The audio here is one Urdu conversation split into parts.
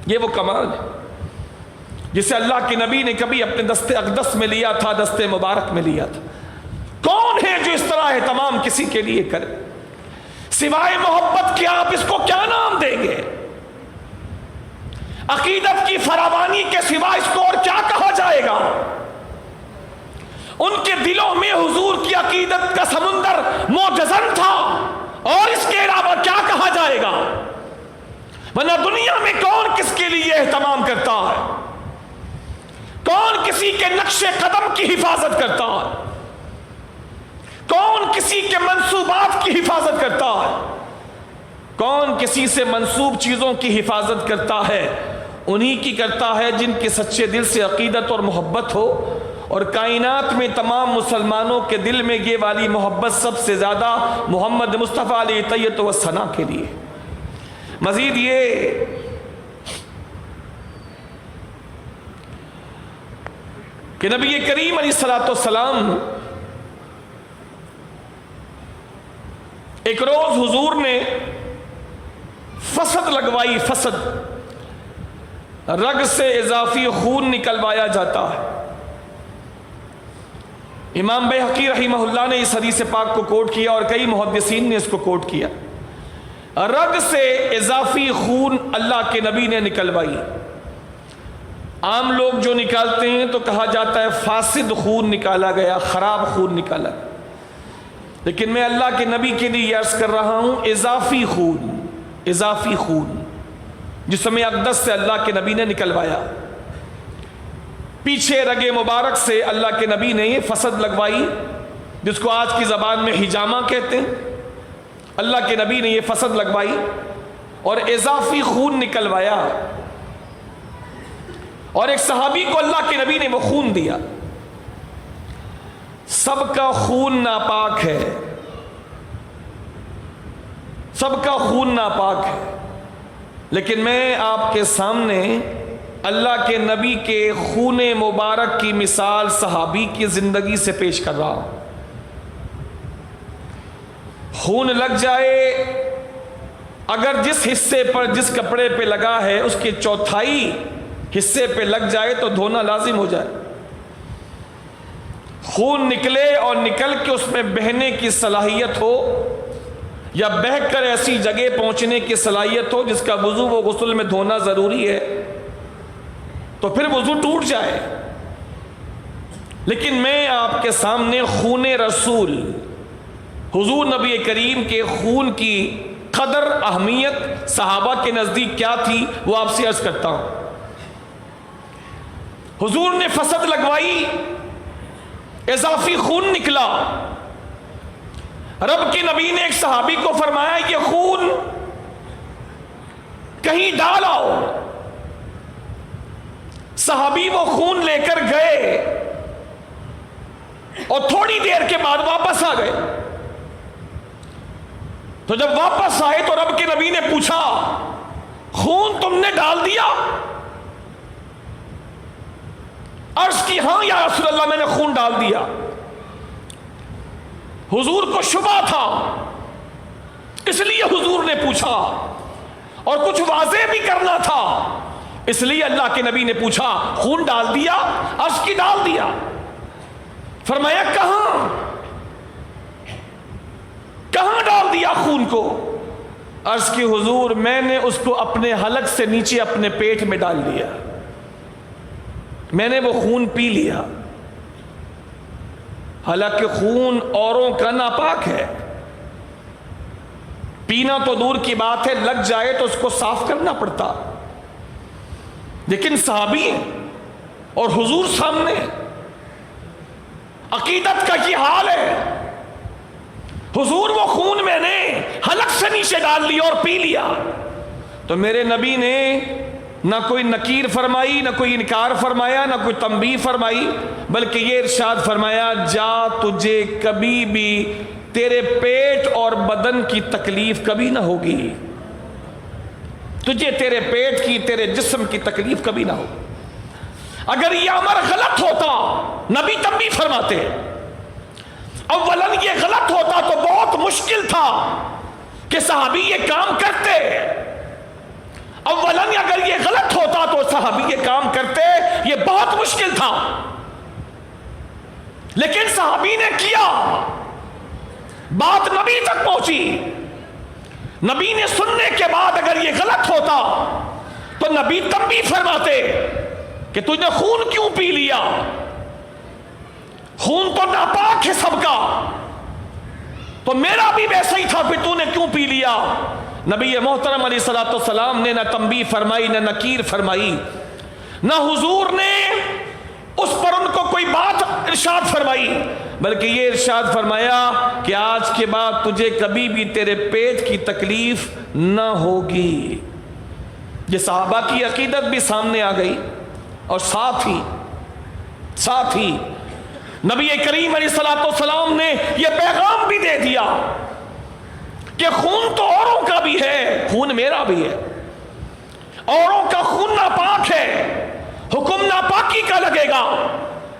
یہ وہ کمال ہے جسے اللہ کے نبی نے کبھی اپنے دست اقدس میں لیا تھا، دست مبارک میں لیا تھا۔ کون ہے جو اس طرح اہتمام کسی کے لیے کرے؟ سوائے محبت کے آپ اس کو کیا نام دیں گے؟ عقیدت کی فراوانی کے سوا اس کو اور کیا کہا جائے گا؟ ان کے دلوں میں حضور کی عقیدت کا سمندر موجزن تھا، اور اس کے علاوہ کیا کہا جائے گا؟ ورنہ دنیا میں کون کس کے لیے اہتمام کرتا ہے؟ کون کسی کے نقش قدم کی حفاظت کرتا ہے؟ کون کسی کے منصوبات کی حفاظت کرتا ہے؟ کون کسی سے منسوب چیزوں کی حفاظت کرتا ہے؟ انہی کی کرتا ہے جن کے سچے دل سے عقیدت اور محبت ہو، اور کائنات میں تمام مسلمانوں کے دل میں یہ والی محبت سب سے زیادہ محمد مصطفیٰ علیہ طیۃ و ثنا کے لیے۔ مزید یہ کہ نبی کریم علیہ الصلوۃ والسلام ایک روز حضور نے فسد لگوائی، فسد، رگ سے اضافی خون نکلوایا جاتا ہے۔ امام بیہقی رحمہ اللہ نے اس حدیث پاک کو کوٹ کیا، اور کئی محدثین نے اس کو کوٹ کیا۔ رگ سے اضافی خون اللہ کے نبی نے نکلوائی۔ عام لوگ جو نکالتے ہیں تو کہا جاتا ہے فاسد خون نکالا گیا، خراب خون نکالا گیا، لیکن میں اللہ کے نبی کے لیے عرض کر رہا ہوں اضافی خون، اضافی خون جسم اقدس سے اللہ کے نبی نے نکلوایا۔ پیچھے رگ مبارک سے اللہ کے نبی نے یہ فسد لگوائی، جس کو آج کی زبان میں حجامہ کہتے ہیں۔ اللہ کے نبی نے یہ فسد لگوائی اور اضافی خون نکلوایا، اور ایک صحابی کو اللہ کے نبی نے وہ خون دیا۔ سب کا خون ناپاک ہے، سب کا خون ناپاک ہے، لیکن میں آپ کے سامنے اللہ کے نبی کے خون مبارک کی مثال صحابی کی زندگی سے پیش کر رہا ہوں۔ خون لگ جائے، اگر جس حصے پر، جس کپڑے پہ لگا ہے اس کے چوتھائی حصے پہ لگ جائے تو دھونا لازم ہو جائے۔ خون نکلے اور نکل کے اس میں بہنے کی صلاحیت ہو، یا بہہ کر ایسی جگہ پہنچنے کی صلاحیت ہو جس کا وضو و غسل میں دھونا ضروری ہے، تو پھر وضو ٹوٹ جائے۔ لیکن میں آپ کے سامنے خون رسول حضور نبی کریم کے خون کی قدر، اہمیت صحابہ کے نزدیک کیا تھی وہ آپ سے عرض کرتا ہوں۔ حضور نے فسد لگوائی، اضافی خون نکلا۔ رب کے نبی نے ایک صحابی کو فرمایا یہ خون کہیں ڈال آؤ۔ صحابی وہ خون لے کر گئے اور تھوڑی دیر کے بعد واپس آ گئے۔ تو جب واپس آئے تو رب کے نبی نے پوچھا خون تم نے ڈال دیا؟ عرض کی ہاں یا رسول اللہ میں نے خون ڈال دیا۔ حضور کو شبہ تھا، اس لیے حضور نے پوچھا، اور کچھ واضح بھی کرنا تھا، اس لیے اللہ کے نبی نے پوچھا خون ڈال دیا؟ عرض کی ڈال دیا۔ فرمایا کہاں کہاں ڈال دیا خون کو؟ عرض کی حضور میں نے اس کو اپنے حلق سے نیچے اپنے پیٹ میں ڈال دیا، میں نے وہ خون پی لیا۔ حالانکہ خون اوروں کا ناپاک ہے، پینا تو دور کی بات ہے، لگ جائے تو اس کو صاف کرنا پڑتا، لیکن صحابی اور حضور سامنے عقیدت کا یہ حال ہے۔ حضور وہ خون میں نے حلق سے نیچے ڈال لیا اور پی لیا، تو میرے نبی نے نہ کوئی نکیر فرمائی، نہ کوئی انکار فرمایا، نہ کوئی تنبیہ فرمائی، بلکہ یہ ارشاد فرمایا جا تجھے کبھی بھی تیرے پیٹ اور بدن کی تکلیف کبھی نہ ہوگی، تجھے تیرے پیٹ کی، تیرے جسم کی تکلیف کبھی نہ ہوگی۔ اگر یہ امر غلط ہوتا نبی تنبیہ فرماتے، اولاً یہ غلط ہوتا تو بہت مشکل تھا کہ صحابی یہ کام کرتے۔ اولاً اگر یہ غلط ہوتا تو صحابی یہ کام کرتے، یہ بہت مشکل تھا، لیکن صحابی نے کیا، بات نبی تک پہنچی، نبی نے سننے کے بعد اگر یہ غلط ہوتا تو نبی تنبیہ فرماتے کہ تجھ نے خون کیوں پی لیا، خون تو ناپاک ہے سب کا، تو میرا بھی ویسا ہی تھا، پھر تو نے کیوں پی لیا؟ نبی محترم علیہ الصلوۃ والسلام نے نہ تنبیہ فرمائی، نہ نکیر فرمائی، نہ حضور نے اس پر ان کو کوئی بات ارشاد فرمائی، بلکہ یہ ارشاد فرمایا کہ آج کے بعد تجھے کبھی بھی تیرے پیٹ کی تکلیف نہ ہوگی۔ یہ صحابہ کی عقیدت بھی سامنے آ گئی، اور ساتھ ہی نبی کریم علیہ الصلوۃ والسلام نے یہ پیغام بھی دے دیا کہ خون تو اوروں کا بھی ہے، خون میرا بھی ہے، اوروں کا خون ناپاک ہے، حکم ناپاکی کا لگے گا،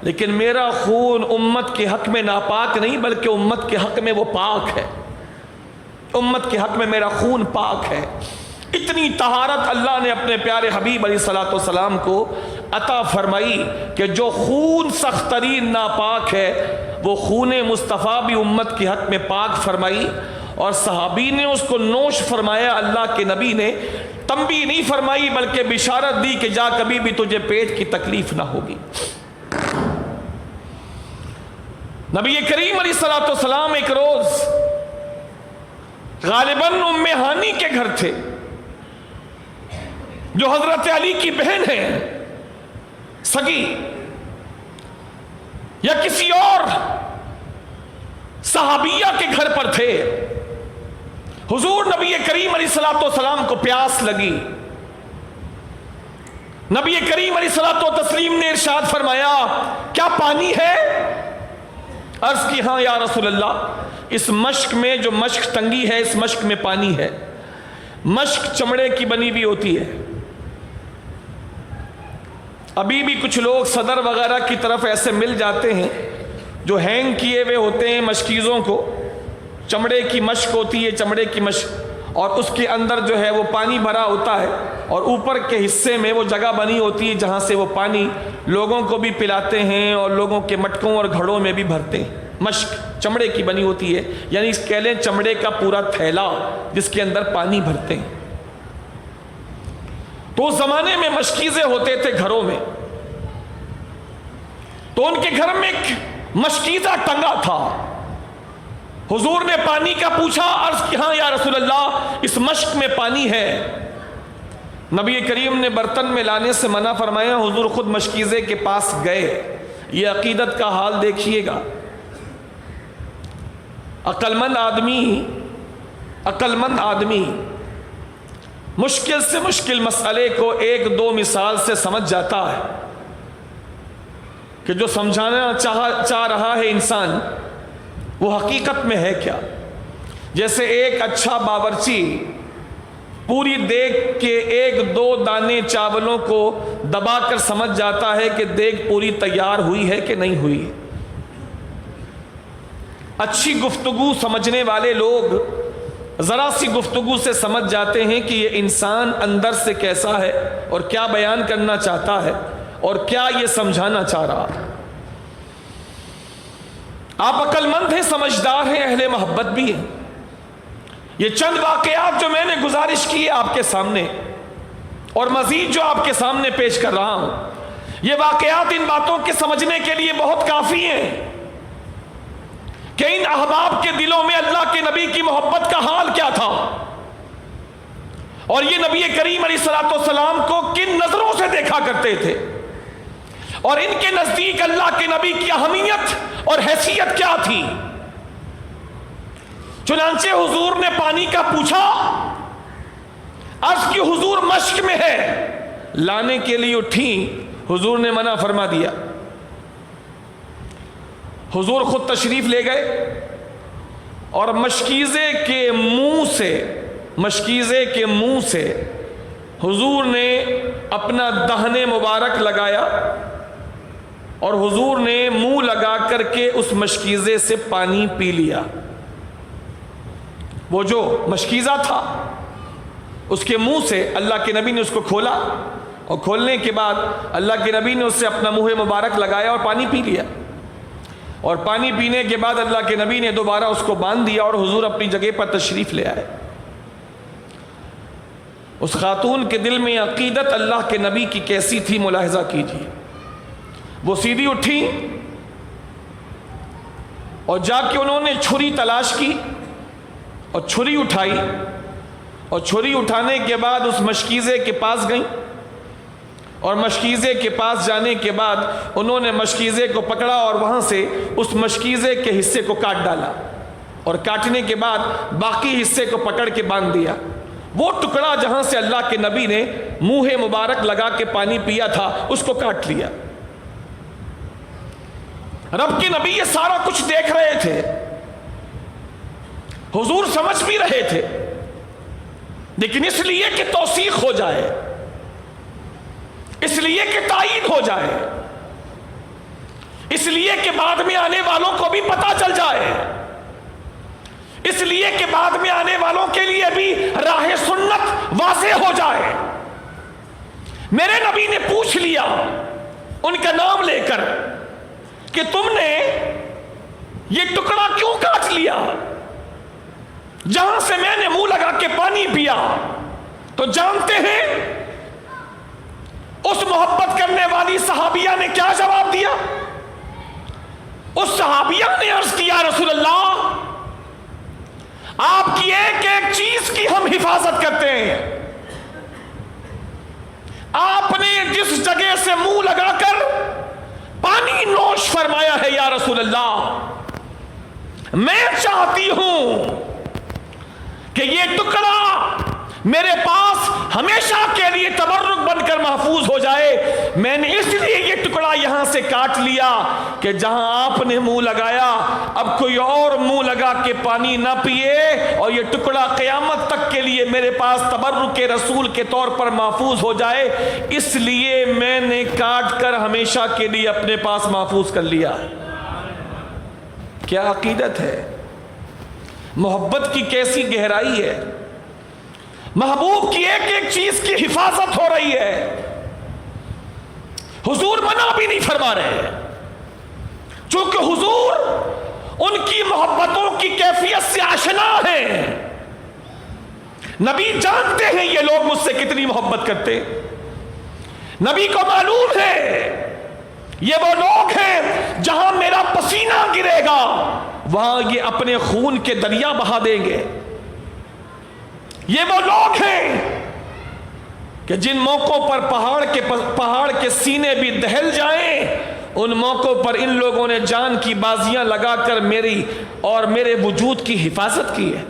لیکن میرا خون امت کے حق میں ناپاک نہیں بلکہ امت کے حق میں وہ پاک ہے، امت کے حق میں میرا خون پاک ہے۔ اتنی طہارت اللہ نے اپنے پیارے حبیب علیہ الصلوۃ والسلام کو عطا فرمائی کہ جو خون سخت ترین ناپاک ہے وہ خون مصطفیٰ بھی امت کے حق میں پاک فرمائی، اور صحابی نے اس کو نوش فرمایا۔ اللہ کے نبی نے تنبیہ نہیں فرمائی بلکہ بشارت دی کہ جا کبھی بھی تجھے پیٹ کی تکلیف نہ ہوگی۔ نبی کریم علیہ الصلوۃ والسلام ایک روز غالباً ام ہانی کے گھر تھے، جو حضرت علی کی بہن ہے سگی، یا کسی اور صحابیہ کے گھر پر تھے۔ حضور نبی کریم علیہ الصلوۃ والسلام کو پیاس لگی، نبی کریم علیہ الصلوۃ والتسلیم نے ارشاد فرمایا کیا پانی ہے؟ عرض کی ہاں یا رسول اللہ، اس مشک میں جو مشک تنگی ہے اس مشک میں پانی ہے۔ مشک چمڑے کی بنی بھی ہوتی ہے، ابھی بھی کچھ لوگ صدر وغیرہ کی طرف ایسے مل جاتے ہیں جو ہینگ کیے ہوئے ہوتے ہیں مشکیزوں کو، چمڑے کی مشک ہوتی ہے، چمڑے کی مشک، اور اس کے اندر جو ہے وہ پانی بھرا ہوتا ہے، اور اوپر کے حصے میں وہ جگہ بنی ہوتی ہے جہاں سے وہ پانی لوگوں کو بھی پلاتے ہیں اور لوگوں کے مٹکوں اور گھڑوں میں بھی بھرتے ہیں۔ مشک چمڑے کی بنی ہوتی ہے، یعنی اس کہہ لیں چمڑے کا پورا تھیلا جس کے اندر پانی بھرتے ہیں۔ تو اس زمانے میں مشکیزیں ہوتے تھے گھروں میں، تو ان کے گھر میں ایک مشکیزہ ٹنگا تھا۔ حضور نے پانی کا پوچھا، عرض کی ہاں یا رسول اللہ اس مشک میں پانی ہے۔ نبی کریم نے برتن میں لانے سے منع فرمایا، حضور خود مشکیزے کے پاس گئے۔ یہ عقیدت کا حال دیکھیے گا، عقل مند آدمی مشکل سے مشکل مسئلے کو ایک دو مثال سے سمجھ جاتا ہے کہ جو سمجھانا چاہ رہا ہے انسان وہ حقیقت میں ہے کیا۔ جیسے ایک اچھا باورچی پوری دیگ کے ایک دو دانے چاولوں کو دبا کر سمجھ جاتا ہے کہ دیگ پوری تیار ہوئی ہے کہ نہیں ہوئی۔ اچھی گفتگو سمجھنے والے لوگ ذرا سی گفتگو سے سمجھ جاتے ہیں کہ یہ انسان اندر سے کیسا ہے اور کیا بیان کرنا چاہتا ہے اور کیا یہ سمجھانا چاہ رہا ہے۔ آپ عقل مند ہیں، سمجھدار ہیں، اہل محبت بھی ہیں۔ یہ چند واقعات جو میں نے گزارش کی ہے آپ کے سامنے، اور مزید جو آپ کے سامنے پیش کر رہا ہوں، یہ واقعات ان باتوں کے سمجھنے کے لیے بہت کافی ہیں کہ ان احباب کے دلوں میں اللہ کے نبی کی محبت کا حال کیا تھا، اور یہ نبی کریم علیہ الصلوۃ والسلام کو کن نظروں سے دیکھا کرتے تھے، اور ان کے نزدیک اللہ کے نبی کی اہمیت اور حیثیت کیا تھی۔ چنانچہ حضور نے پانی کا پوچھا، عرض کی حضور مشک میں ہے، لانے کے لیے اٹھیں، حضور نے منع فرما دیا۔ حضور خود تشریف لے گئے اور مشکیزے کے منہ سے حضور نے اپنا دہنے مبارک لگایا، اور حضور نے منہ لگا کر کے اس مشکیزے سے پانی پی لیا۔ وہ جو مشکیزہ تھا اس کے منہ سے اللہ کے نبی نے اس کو کھولا اور کھولنے کے بعد اللہ کے نبی نے اس سے اپنا منہ مبارک لگایا اور پانی پی لیا، اور پانی پینے کے بعد اللہ کے نبی نے دوبارہ اس کو باندھ دیا اور حضور اپنی جگہ پر تشریف لے آئے۔ اس خاتون کے دل میں عقیدت اللہ کے نبی کی کیسی تھی ملاحظہ کیجیے۔ وہ سیدھی اٹھی اور جا کے انہوں نے چھری تلاش کی اور چھری اٹھائی، اور چھری اٹھانے کے بعد اس مشکیزے کے پاس گئیں، اور مشکیزے کے پاس جانے کے بعد انہوں نے مشکیزے کو پکڑا اور وہاں سے اس مشکیزے کے حصے کو کاٹ ڈالا، اور کاٹنے کے بعد باقی حصے کو پکڑ کے باندھ دیا۔ وہ ٹکڑا جہاں سے اللہ کے نبی نے منہ مبارک لگا کے پانی پیا تھا اس کو کاٹ لیا۔ رب کے نبی یہ سارا کچھ دیکھ رہے تھے، حضور سمجھ بھی رہے تھے، لیکن اس لیے کہ توثیق ہو جائے، اس لیے کہ تائید ہو جائے، اس لیے کہ بعد میں آنے والوں کو بھی پتہ چل جائے، اس لیے کہ بعد میں آنے والوں کے لیے بھی راہ سنت واضح ہو جائے، میرے نبی نے پوچھ لیا ان کا نام لے کر کہ تم نے یہ ٹکڑا کیوں کاٹ لیا جہاں سے میں نے منہ لگا کے پانی پیا؟ تو جانتے ہیں اس محبت کرنے والی صحابیہ نے کیا جواب دیا؟ اس صحابیہ نے عرض کیا رسول اللہ آپ کی ایک ایک چیز کی ہم حفاظت کرتے ہیں، آپ نے جس جگہ سے منہ لگا کر پانی نوش فرمایا ہے یا رسول اللہ، میں چاہتی ہوں کہ یہ ٹکڑا میرے پاس ہمیشہ کے لیے تبرک بن کر محفوظ ہو جائے۔ میں نے اس لیے یہ ٹکڑا یہاں سے کاٹ لیا کہ جہاں آپ نے منہ لگایا اب کوئی اور منہ لگا کے پانی نہ پیے، اور یہ ٹکڑا قیامت تک کے لیے میرے پاس تبرک رسول کے طور پر محفوظ ہو جائے، اس لیے میں نے کاٹ کر ہمیشہ کے لیے اپنے پاس محفوظ کر لیا۔ کیا عقیدت ہے، محبت کی کیسی گہرائی ہے، محبوب کی ایک ایک چیز کی حفاظت ہو رہی ہے، حضور منع بھی نہیں فرما رہے، چونکہ حضور ان کی محبتوں کی کیفیت سے آشنا ہیں، نبی جانتے ہیں یہ لوگ مجھ سے کتنی محبت کرتے، نبی کو معلوم ہے یہ وہ لوگ ہیں جہاں میرا پسینہ گرے گا وہاں یہ اپنے خون کے دریا بہا دیں گے، یہ وہ لوگ ہیں کہ جن موقعوں پر پہاڑ کے سینے بھی دہل جائیں، ان موقعوں پر ان لوگوں نے جان کی بازیاں لگا کر میری اور میرے وجود کی حفاظت کی ہے۔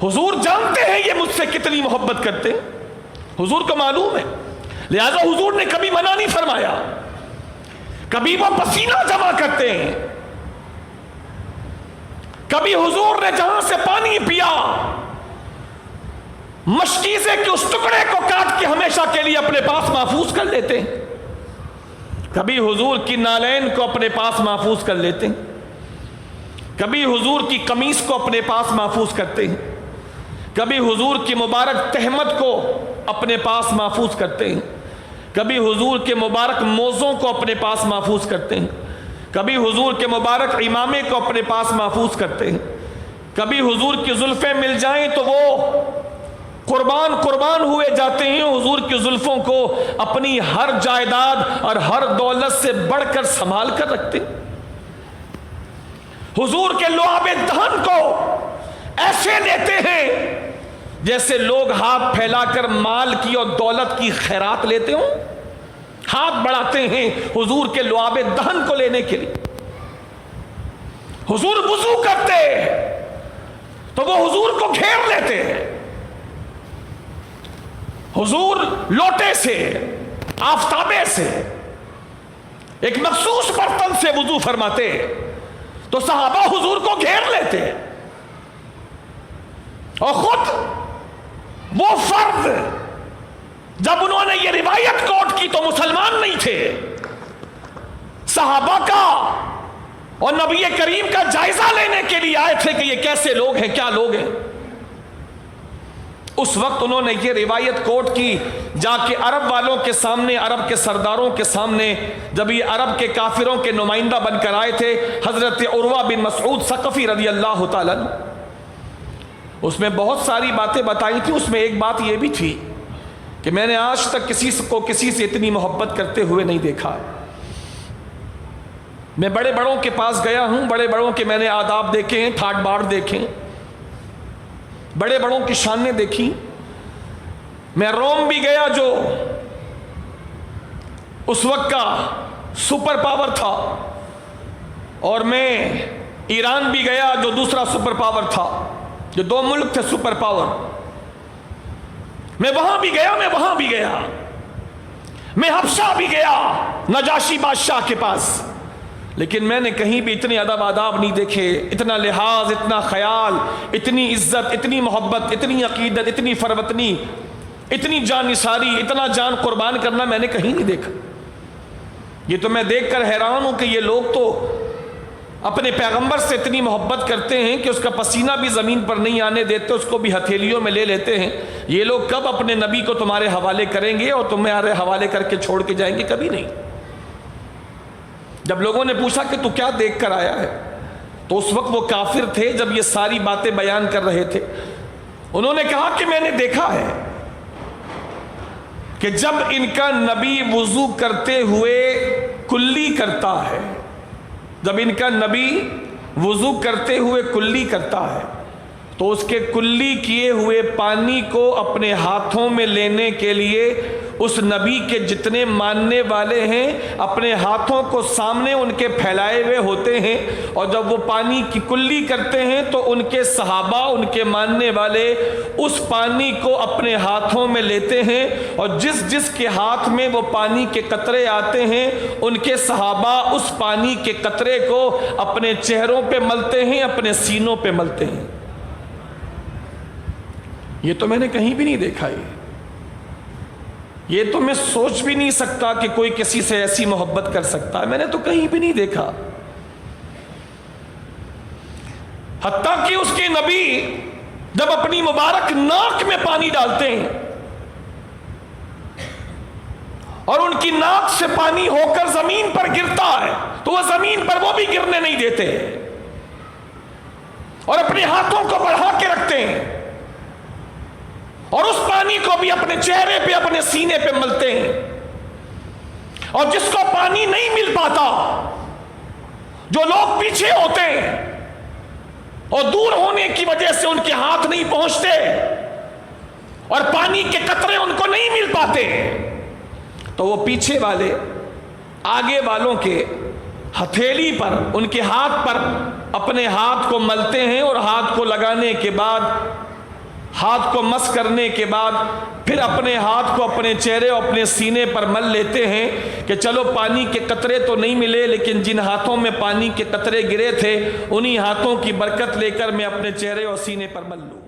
حضور جانتے ہیں یہ مجھ سے کتنی محبت کرتے ہیں، حضور کو معلوم ہے، لہذا حضور نے کبھی منع نہیں فرمایا، کبھی وہ پسینہ جمع کرتے ہیں، کبھی حضور نے جہاں سے پانی پیا مشکیزے کے اس ٹکڑے کو کاٹ کے ہمیشہ کے لیے اپنے پاس محفوظ کر لیتے ہیں، کبھی حضور کی نالین کو اپنے پاس محفوظ کر لیتے ہیں، کبھی حضور کی قمیص کو اپنے پاس محفوظ کرتے ہیں، کبھی حضور کی مبارک تہمت کو اپنے پاس محفوظ کرتے ہیں، کبھی حضور کے مبارک موزوں کو اپنے پاس محفوظ کرتے ہیں، کبھی حضور کے مبارک امامے کو اپنے پاس محفوظ کرتے ہیں، کبھی حضور کی زلفیں مل جائیں تو وہ قربان ہوئے جاتے ہیں، حضور کی زلفوں کو اپنی ہر جائیداد اور ہر دولت سے بڑھ کر سنبھال کر رکھتے ہیں، حضور کے لعاب دہن کو ایسے لیتے ہیں جیسے لوگ ہاتھ پھیلا کر مال کی اور دولت کی خیرات لیتے ہوں، ہاتھ بڑھاتے ہیں حضور کے لعاب دہن کو لینے کے لیے۔ حضور وضو کرتے تو وہ حضور کو گھیر لیتے ہیں، حضور لوٹے سے آفتابے سے ایک مخصوص برتن سے وضو فرماتے تو صحابہ حضور کو گھیر لیتے، اور خود وہ فرد جب انہوں نے یہ روایت کوٹ کی تو مسلمان نہیں تھے، صحابہ کا اور نبی کریم کا جائزہ لینے کے لیے آئے تھے کہ یہ کیسے لوگ ہیں، کیا لوگ ہیں۔ اس وقت انہوں نے یہ روایت کوٹ کی جا کے عرب والوں کے سامنے، عرب کے سرداروں کے سامنے، جب یہ عرب کے کافروں کے نمائندہ بن کر آئے تھے حضرت عروہ بن مسعود ثقفی رضی اللہ تعالیٰ، اس میں بہت ساری باتیں بتائی تھی. اس میں ایک بات یہ بھی تھی کہ میں نے آج تک کسی کو کسی سے اتنی محبت کرتے ہوئے نہیں دیکھا. میں بڑے بڑوں کے پاس گیا ہوں، بڑے بڑوں کے میں نے آداب دیکھے ہیں، ٹھاٹ باٹ دیکھے، بڑے بڑوں کی شانیں دیکھی. میں روم بھی گیا جو اس وقت کا سپر پاور تھا، اور میں ایران بھی گیا جو دوسرا سپر پاور تھا، جو دو ملک تھے سپر پاور. میں وہاں بھی گیا، میں حبشہ بھی گیا نجاشی بادشاہ کے پاس، لیکن میں نے کہیں بھی اتنے ادب آداب نہیں دیکھے، اتنا لحاظ، اتنا خیال، اتنی عزت، اتنی محبت، اتنی عقیدت، اتنی فروتنی، اتنی جان نثاری، اتنا جان قربان کرنا میں نے کہیں نہیں دیکھا. یہ تو میں دیکھ کر حیران ہوں کہ یہ لوگ تو اپنے پیغمبر سے اتنی محبت کرتے ہیں کہ اس کا پسینہ بھی زمین پر نہیں آنے دیتے، اس کو بھی ہتھیلیوں میں لے لیتے ہیں. یہ لوگ کب اپنے نبی کو تمہارے حوالے کریں گے اور تمہارے حوالے کر کے چھوڑ کے جائیں گے؟ کبھی نہیں. جب لوگوں نے پوچھا کہ تو کیا دیکھ کر آیا ہے، تو اس وقت وہ کافر تھے جب یہ ساری باتیں بیان کر رہے تھے. انہوں نے کہا کہ میں نے دیکھا ہے کہ جب ان کا نبی وضو کرتے ہوئے کلی کرتا ہے، جب ان کا نبی وضو کرتے ہوئے کلی کرتا ہے تو اس کے کلی کیے ہوئے پانی کو اپنے ہاتھوں میں لینے کے لیے اس نبی کے جتنے ماننے والے ہیں اپنے ہاتھوں کو سامنے ان کے پھیلائے ہوئے ہوتے ہیں، اور جب وہ پانی کی کلی کرتے ہیں تو ان کے صحابہ، ان کے ماننے والے اس پانی کو اپنے ہاتھوں میں لیتے ہیں، اور جس جس کے ہاتھ میں وہ پانی کے قطرے آتے ہیں ان کے صحابہ اس پانی کے قطرے کو اپنے چہروں پہ ملتے ہیں، اپنے سینوں پہ ملتے ہیں. یہ تو میں نے کہیں بھی نہیں دیکھا. یہ تو میں سوچ بھی نہیں سکتا کہ کوئی کسی سے ایسی محبت کر سکتا ہے. میں نے تو کہیں بھی نہیں دیکھا. حتیٰ کہ اس کے نبی جب اپنی مبارک ناک میں پانی ڈالتے ہیں اور ان کی ناک سے پانی ہو کر زمین پر گرتا ہے تو وہ زمین پر وہ بھی گرنے نہیں دیتے اور اپنے ہاتھوں کو بڑھا کے رکھتے ہیں اور اس پانی کو بھی اپنے چہرے پہ، اپنے سینے پہ ملتے ہیں. اور جس کو پانی نہیں مل پاتا، جو لوگ پیچھے ہوتے ہیں اور دور ہونے کی وجہ سے ان کے ہاتھ نہیں پہنچتے اور پانی کے قطرے ان کو نہیں مل پاتے، تو وہ پیچھے والے آگے والوں کے ہتھیلی پر، ان کے ہاتھ پر اپنے ہاتھ کو ملتے ہیں، اور ہاتھ کو لگانے کے بعد، ہاتھ کو مس کرنے کے بعد پھر اپنے ہاتھ کو اپنے چہرے اور اپنے سینے پر مل لیتے ہیں کہ چلو پانی کے قطرے تو نہیں ملے، لیکن جن ہاتھوں میں پانی کے قطرے گرے تھے انہی ہاتھوں کی برکت لے کر میں اپنے چہرے اور سینے پر مل لوں.